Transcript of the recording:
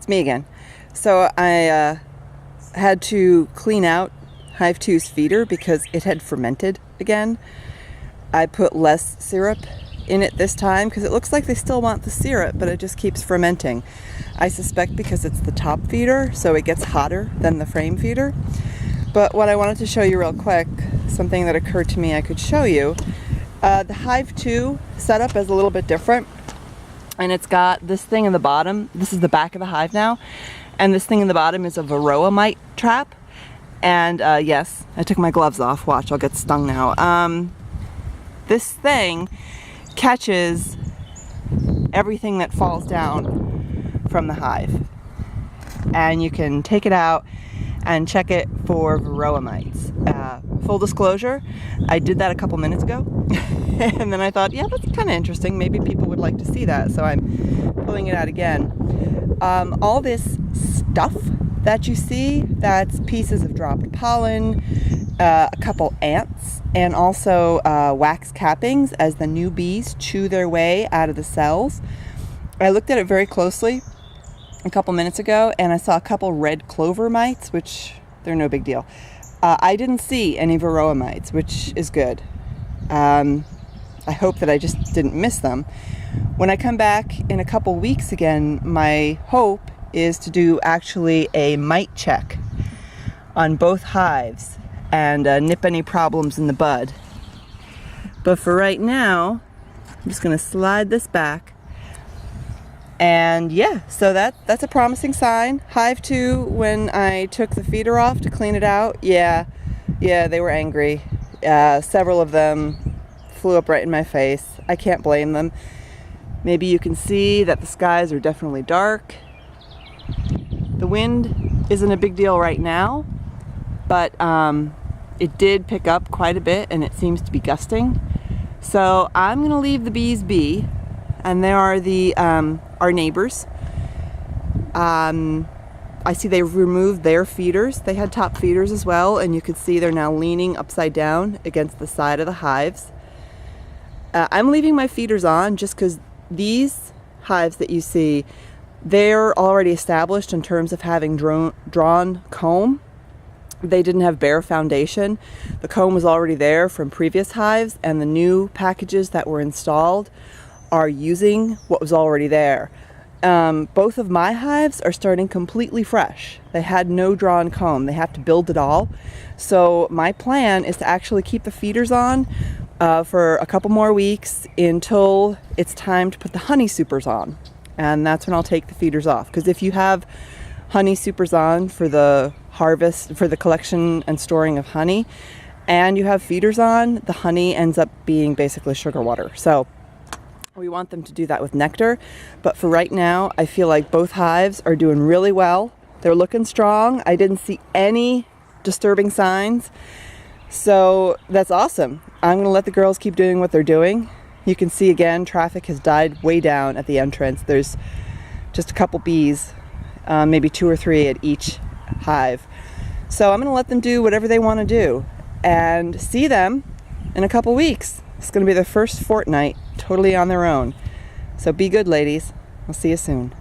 me again. So I had to clean out Hive 2's feeder because it had fermented again. I put less syrup in it this time because it looks like they still want the syrup, but it just keeps fermenting. I suspect because it's the top feeder, so it gets hotter than the frame feeder. But what I wanted to show you real quick, something that occurred to me I could show you. The Hive 2 setup is a little bit different, and it's got this thing in the bottom. This is the back of the hive now, and this thing in the bottom is a varroa mite trap. And yes, I took my gloves off. Watch, I'll get stung now. This thing catches everything that falls down from the hive, and you can take it out and check it for varroa mites. Full disclosure, I did that a couple minutes ago and then I thought, yeah, that's kind of interesting, maybe people would like to see that, so I'm pulling it out again. All this stuff that you see, that's pieces of dropped pollen, a couple ants, and also wax cappings as the new bees chew their way out of the cells. I looked at it very closely a couple minutes ago and I saw a couple red clover mites, which they're no big deal. I didn't see any varroa mites, which is good. I hope that I just didn't miss them. When I come back in a couple weeks again, my hope is to do actually a mite check on both hives and nip any problems in the bud. But for right now, I'm just going to slide this back. And yeah, so that's a promising sign. Hive 2, when I took the feeder off to clean it out, yeah, they were angry. Several of them flew up right in my face. I can't blame them. Maybe you can see that the skies are definitely dark. The wind isn't a big deal right now, but it did pick up quite a bit and it seems to be gusting. So I'm gonna leave the bees be, and there are the our neighbors. I see they've removed their feeders. They had top feeders as well, and you can see they're now leaning upside down against the side of the hives. I'm leaving my feeders on just because these hives that you see, they're already established in terms of having drawn comb. They didn't have bare foundation. The comb was already there from previous hives, and the new packages that were installed are using what was already there. Both of my hives are starting completely fresh. They had no drawn comb. They have to build it all. So my plan is to actually keep the feeders on for a couple more weeks until it's time to put the honey supers on. And that's when I'll take the feeders off. Because if you have honey supers on for the harvest, for the collection and storing of honey, and you have feeders on, the honey ends up being basically sugar water. So we want them to do that with nectar. But for right now, I feel like both hives are doing really well. They're looking strong. I didn't see any disturbing signs. So that's awesome. I'm gonna let the girls keep doing what they're doing. You can see again, traffic has died way down at the entrance. There's just a couple bees, maybe 2 or 3 at each hive. So I'm gonna let them do whatever they wanna do and see them in a couple weeks. It's gonna be their first fortnight totally on their own. So be good, ladies. I'll see you soon.